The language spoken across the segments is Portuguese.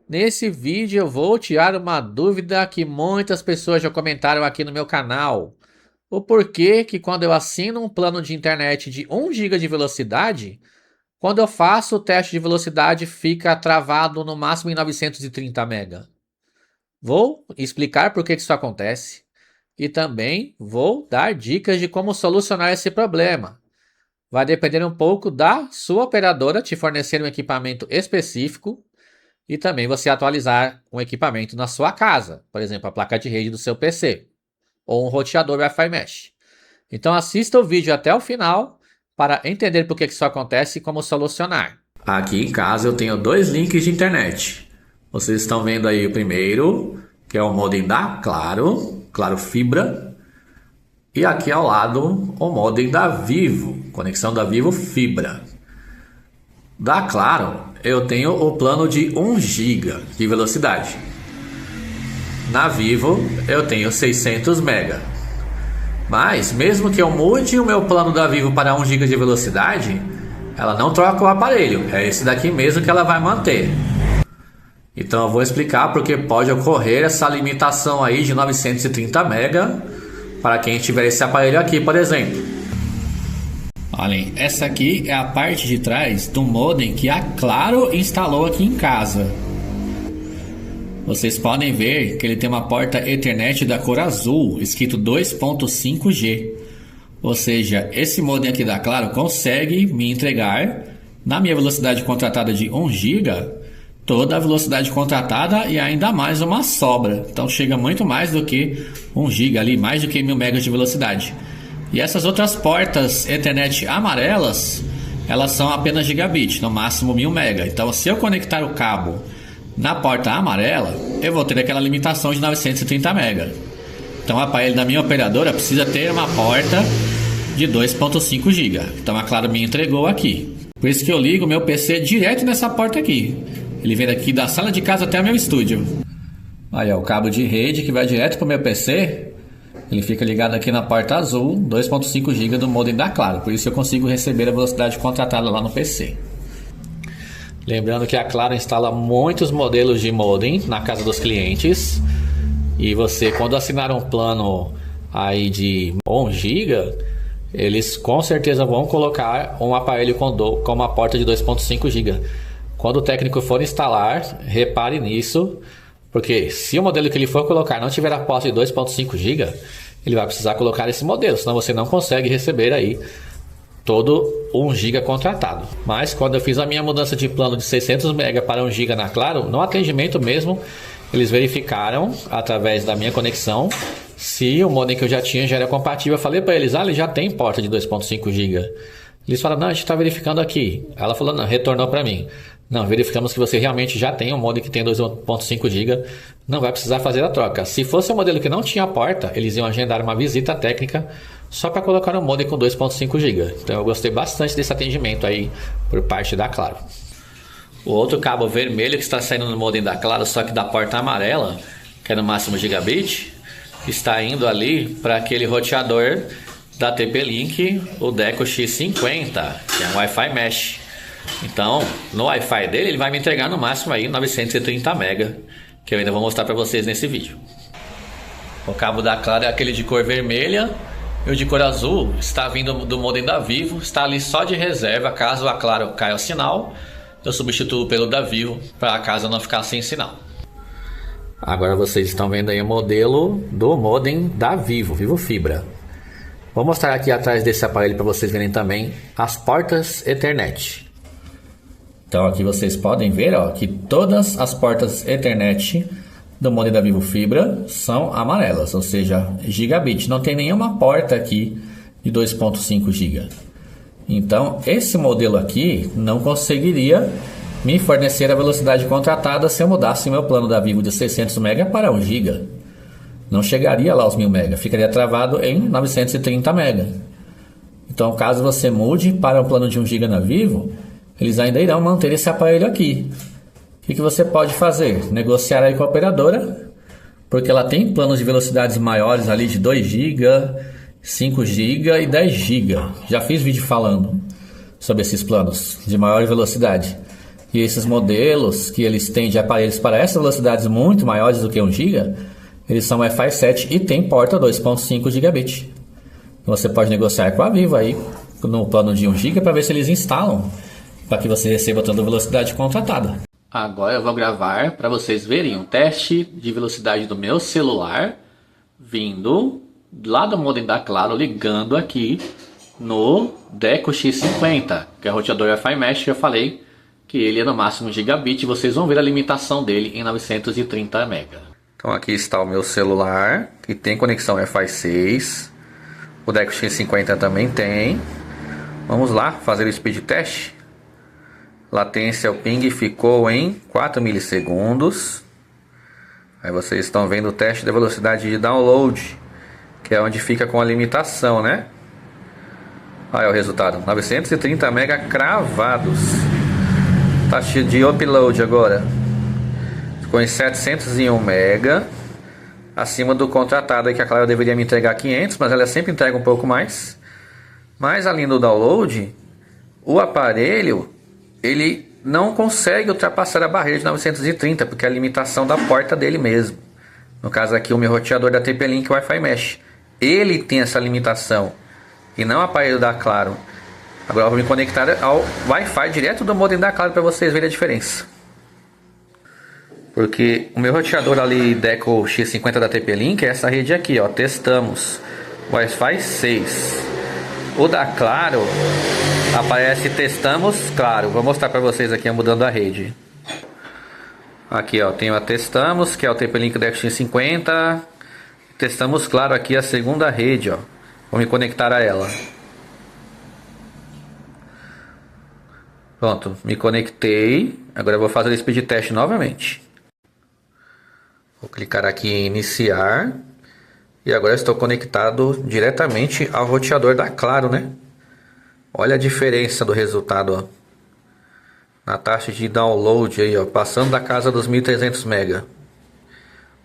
Nesse vídeo eu vou tirar uma dúvida que muitas pessoas já comentaram aqui no meu canal. O porquê que quando eu assino um plano de internet de 1 GB de velocidade, quando eu faço o teste de velocidade fica travado no máximo em 930 MB. Vou explicar por que isso acontece e também vou dar dicas de como solucionar esse problema. Vai depender um pouco da sua operadora te fornecer um equipamento específico e também você atualizar um equipamento na sua casa, por exemplo, a placa de rede do seu PC ou um roteador Wi-Fi Mesh. Então assista o vídeo até o final para entender por que isso acontece e como solucionar. Aqui em casa eu tenho dois links de internet. Vocês estão vendo aí o primeiro, que é o modem da Claro, Claro Fibra. E aqui ao lado o modem da Vivo, conexão da Vivo Fibra. Da Claro, eu tenho o plano de 1 GB de velocidade. Na Vivo, eu tenho 600 MB. Mas, mesmo que eu mude o meu plano da Vivo para 1 GB de velocidade, ela não troca o aparelho. É esse daqui mesmo que ela vai manter. Então eu vou explicar porque pode ocorrer essa limitação aí de 930 MB para quem tiver esse aparelho aqui, por exemplo. Olhem, essa aqui é a parte de trás do modem que a Claro instalou aqui em casa. Vocês podem ver que ele tem uma porta Ethernet da cor azul, escrito 2.5G. Ou seja, esse modem aqui da Claro consegue me entregar, na minha velocidade contratada de 1 GB, toda a velocidade contratada e ainda mais uma sobra. Então chega muito mais do que 1 GB ali, mais do que 1000 MB de velocidade. E essas outras portas Ethernet amarelas, elas são apenas gigabit, no máximo 1000 MB. Então se eu conectar o cabo na porta amarela, eu vou ter aquela limitação de 930 MB. Então o aparelho da minha operadora precisa ter uma porta de 2.5 GB. Então a Claro me entregou aqui. Por isso que eu ligo o meu PC direto nessa porta aqui. Ele vem daqui da sala de casa até o meu estúdio. Aí ó, o cabo de rede que vai direto para o meu PC. Ele fica ligado aqui na porta azul, 2.5 GB do modem da Claro. Por isso eu consigo receber a velocidade contratada lá no PC. Lembrando que a Claro instala muitos modelos de modem na casa dos clientes. E você, quando assinar um plano aí de 1 GB, eles com certeza vão colocar um aparelho com uma porta de 2.5 GB. Quando o técnico for instalar, repare nisso. Porque se o modelo que ele for colocar não tiver a porta de 2.5 GB, ele vai precisar colocar esse modelo, senão você não consegue receber aí todo 1 GB contratado. Mas quando eu fiz a minha mudança de plano de 600 MB para 1 GB na Claro, no atendimento mesmo, eles verificaram através da minha conexão se o modem que eu já tinha já era compatível. Eu falei para eles, ele já tem porta de 2.5 GB. Eles falaram, não, a gente está verificando aqui. Ela falou, não, retornou para mim. Não, verificamos que você realmente já tem um modem que tem 2.5 GB, não vai precisar fazer a troca. Se fosse um modelo que não tinha porta, eles iam agendar uma visita técnica só para colocar um modem com 2.5 GB. Então eu gostei bastante desse atendimento aí por parte da Claro. O outro cabo vermelho que está saindo no modem da Claro, só que da porta amarela, que é no máximo gigabit, está indo ali para aquele roteador da TP-Link, o Deco X50, que é um Wi-Fi Mesh. Então, no Wi-Fi dele, ele vai me entregar no máximo aí 930 MB, que eu ainda vou mostrar para vocês nesse vídeo. O cabo da Claro é aquele de cor vermelha, e o de cor azul está vindo do modem da Vivo, está ali só de reserva, caso a Claro caia o sinal, eu substituo pelo da Vivo, para a casa não ficar sem sinal. Agora vocês estão vendo aí o modelo do modem da Vivo, Vivo Fibra. Vou mostrar aqui atrás desse aparelho para vocês verem também as portas Ethernet. Então aqui vocês podem ver que todas as portas Ethernet do modem da Vivo Fibra são amarelas, ou seja, gigabit. Não tem nenhuma porta aqui de 2.5 GB. Então esse modelo aqui não conseguiria me fornecer a velocidade contratada se eu mudasse meu plano da Vivo de 600 MB para 1 GB. Não chegaria lá aos 1000 MB, ficaria travado em 930 MB. Então caso você mude para um plano de 1 GB na Vivo, eles ainda irão manter esse aparelho aqui. O que você pode fazer? Negociar aí com a operadora, porque ela tem planos de velocidades maiores ali de 2 GB, 5 GB e 10 GB. Já fiz vídeo falando sobre esses planos de maior velocidade. E esses modelos que eles têm de aparelhos para essas velocidades muito maiores do que 1 GB, eles são Wi-Fi 7 e tem porta 2.5 gigabit. Você pode negociar com a Vivo aí no plano de 1 GB para ver se eles instalam para que você receba toda a velocidade contratada. Agora eu vou gravar para vocês verem um teste de velocidade do meu celular vindo lá do modem da Claro, ligando aqui no Deco X50, que é o roteador Wi-Fi Mesh que eu falei que ele é no máximo 1 gigabit. Vocês vão ver a limitação dele em 930 MB. Então aqui está o meu celular, que tem conexão Wi-Fi 6. O Deco X50 também tem. Vamos lá fazer o speed test. Latência, o ping ficou em 4 milissegundos. Aí vocês estão vendo o teste da velocidade de download, que é onde fica com a limitação, né? Aí é o resultado, 930 MB cravados. Taxa de upload agora ficou em 701 MB, acima do contratado, que a Claro deveria me entregar 500, mas ela sempre entrega um pouco mais. Mas além do download, o aparelho ele não consegue ultrapassar a barreira de 930, porque é a limitação da porta dele mesmo. No caso aqui, o meu roteador da TP-Link Wi-Fi Mesh, ele tem essa limitação e não o aparelho da Claro. Agora eu vou me conectar ao Wi-Fi direto do modem da Claro para vocês verem a diferença. Porque o meu roteador ali Deco X50 da TP-Link é essa rede aqui, ó, testamos Wi-Fi 6. O da Claro aparece testamos Claro. Vou mostrar para vocês aqui mudando a rede. Aqui, ó, tem a testamos, que é o TP-Link Deco X50. Testamos Claro aqui a segunda rede, ó. Vou me conectar a ela. Pronto, me conectei. Agora eu vou fazer o speed test novamente. Vou clicar aqui em iniciar. E agora estou conectado diretamente ao roteador da Claro, né? Olha a diferença do resultado, ó. Na taxa de download aí, ó, passando da casa dos 1300 MB.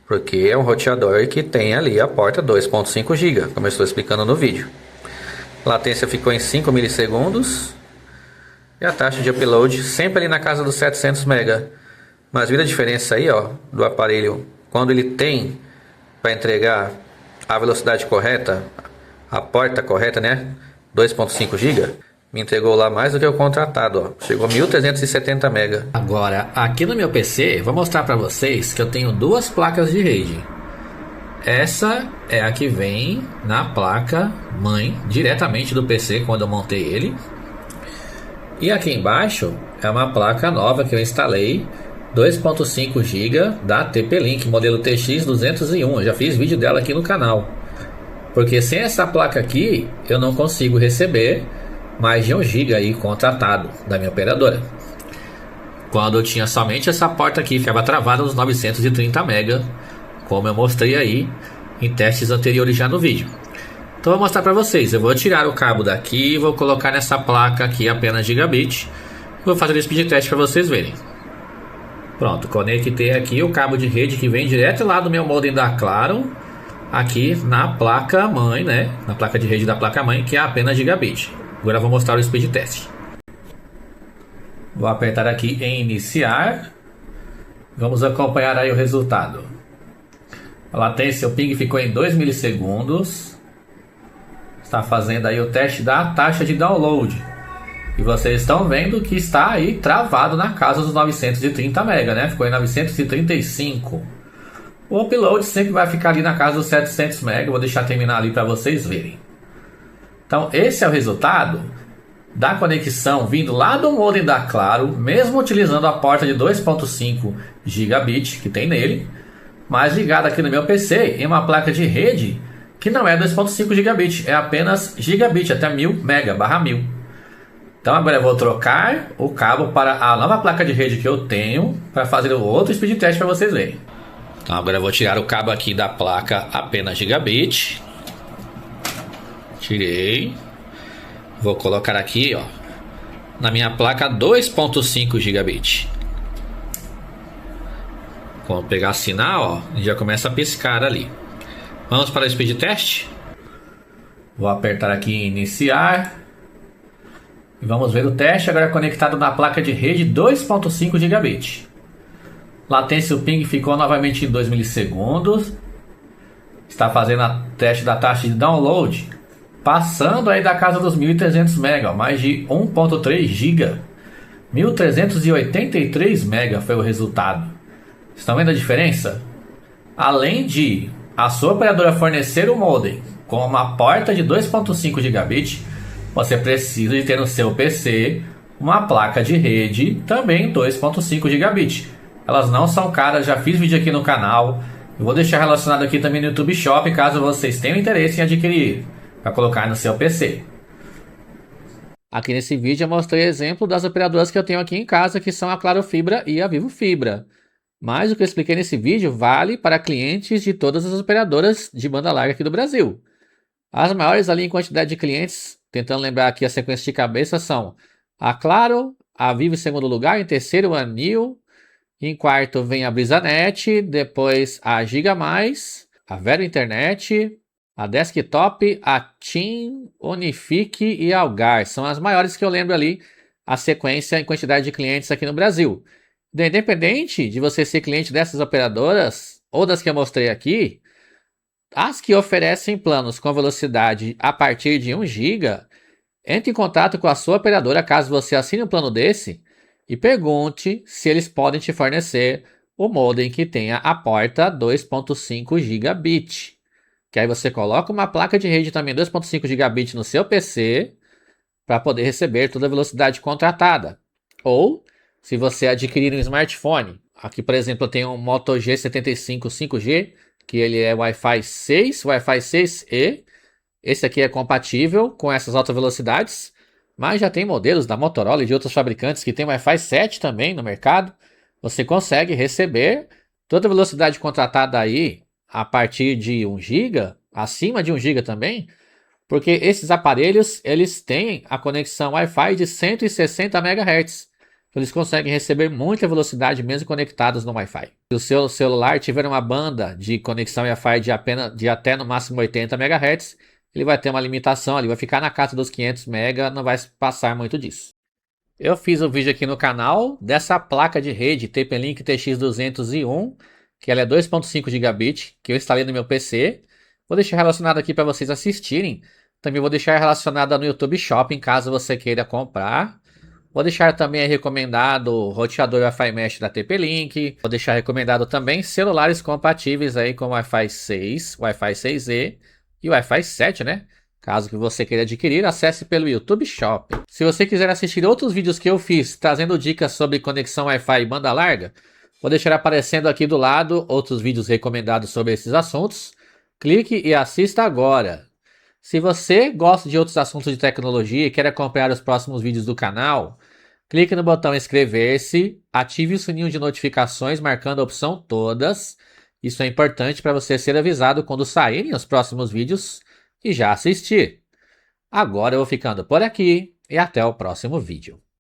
Porque é um roteador que tem ali a porta 2.5 GB, como eu estou explicando no vídeo. Latência ficou em 5 milissegundos. E a taxa de upload sempre ali na casa dos 700 MB. Mas vira a diferença aí, ó, do aparelho quando ele tem para entregar a velocidade correta, a porta correta, né? 2.5 GB. Me entregou lá mais do que o contratado, ó. Chegou a 1370 MB. Agora, aqui no meu PC, vou mostrar para vocês que eu tenho duas placas de rede. Essa é a que vem na placa mãe, diretamente do PC, quando eu montei ele. E aqui embaixo é uma placa nova que eu instalei, 2.5 GB da TP-Link, modelo TX201. Eu já fiz vídeo dela aqui no canal. Porque sem essa placa aqui, eu não consigo receber mais de 1 GB aí contratado da minha operadora. Quando eu tinha somente essa porta aqui, ficava travada nos 930 MB, como eu mostrei aí em testes anteriores já no vídeo. Então eu vou mostrar para vocês. Eu vou tirar o cabo daqui e vou colocar nessa placa aqui apenas gigabit. Vou fazer o speed test para vocês verem. Pronto, conectei aqui o cabo de rede que vem direto lá do meu modem da Claro, aqui na placa mãe, né? Na placa de rede da placa mãe, que é apenas gigabit. Agora eu vou mostrar o speed test. Vou apertar aqui em iniciar. Vamos acompanhar aí o resultado. A latência, o ping ficou em 2 milissegundos. Está fazendo aí o teste da taxa de download. E vocês estão vendo que está aí travado na casa dos 930 MB, né? Ficou em 935. O upload sempre vai ficar ali na casa dos 700 MB. Vou deixar terminar ali para vocês verem. Então esse é o resultado da conexão vindo lá do modem da Claro, mesmo utilizando a porta de 2.5 gigabit que tem nele, mas ligado aqui no meu PC em uma placa de rede que não é 2.5 gigabit, é apenas gigabit, até 1000 MB, barra 1000. Então agora eu vou trocar o cabo para a nova placa de rede que eu tenho para fazer o outro speed test para vocês verem. Então agora eu vou tirar o cabo aqui da placa apenas gigabit. Tirei. Vou colocar aqui, ó, na minha placa 2.5 gigabit. Quando pegar sinal, ó, já começa a piscar ali. Vamos para o speed test. Vou apertar aqui em iniciar. E vamos ver o teste agora conectado na placa de rede 2.5 gigabit. Latência, o ping ficou novamente em 2 milissegundos. Está fazendo o teste da taxa de download, passando aí da casa dos 1.300 MB, mais de 1.3 GB. 1.383 MB foi o resultado. Estão vendo a diferença? Além de a sua operadora fornecer o modem com uma porta de 2.5 gigabit, você precisa de ter no seu PC uma placa de rede também 2.5 gigabit. Elas não são caras, já fiz vídeo aqui no canal. Eu vou deixar relacionado aqui também no YouTube Shop, caso vocês tenham interesse em adquirir, para colocar no seu PC. Aqui nesse vídeo eu mostrei exemplo das operadoras que eu tenho aqui em casa, que são a Claro Fibra e a Vivo Fibra. Mas o que eu expliquei nesse vídeo vale para clientes de todas as operadoras de banda larga aqui do Brasil. As maiores ali em quantidade de clientes, tentando lembrar aqui a sequência de cabeça, são a Claro, a Vivo em segundo lugar, em terceiro a Nil, em quarto vem a Brisanet, depois a Giga+, a Vero Internet, a Desktop, a TIM, Unifique e a Algar. São as maiores que eu lembro ali, a sequência em quantidade de clientes aqui no Brasil. Independente de você ser cliente dessas operadoras, ou das que eu mostrei aqui, as que oferecem planos com velocidade a partir de 1 GB, entre em contato com a sua operadora caso você assine um plano desse e pergunte se eles podem te fornecer o modem que tenha a porta 2.5 gigabit. Que aí você coloca uma placa de rede também 2.5 gigabit no seu PC para poder receber toda a velocidade contratada. Ou, se você adquirir um smartphone, aqui por exemplo eu tenho um Moto G75 5G, que ele é Wi-Fi 6, Wi-Fi 6E. Esse aqui é compatível com essas altas velocidades, mas já tem modelos da Motorola e de outros fabricantes que tem Wi-Fi 7 também no mercado. Você consegue receber toda a velocidade contratada aí a partir de 1 GB, acima de 1 GB também, porque esses aparelhos eles têm a conexão Wi-Fi de 160 MHz. Eles conseguem receber muita velocidade mesmo conectados no Wi-Fi. Se o seu celular tiver uma banda de conexão Wi-Fi de até no máximo 80 MHz, ele vai ter uma limitação ali, vai ficar na casa dos 500 MB, não vai passar muito disso. Eu fiz um vídeo aqui no canal dessa placa de rede TP-Link TX201, que ela é 2.5 gigabit, que eu instalei no meu PC. Vou deixar relacionado aqui para vocês assistirem. Também vou deixar relacionada no YouTube Shopping, caso você queira comprar. Vou deixar também recomendado o roteador Wi-Fi Mesh da TP-Link. Vou deixar recomendado também celulares compatíveis aí com Wi-Fi 6, Wi-Fi 6E e Wi-Fi 7, né? Caso que você queira adquirir, acesse pelo YouTube Shop. Se você quiser assistir outros vídeos que eu fiz trazendo dicas sobre conexão Wi-Fi e banda larga, vou deixar aparecendo aqui do lado outros vídeos recomendados sobre esses assuntos. Clique e assista agora. Se você gosta de outros assuntos de tecnologia e quer acompanhar os próximos vídeos do canal, clique no botão inscrever-se, ative o sininho de notificações marcando a opção todas. Isso é importante para você ser avisado quando saírem os próximos vídeos e já assistir. Agora eu vou ficando por aqui e até o próximo vídeo.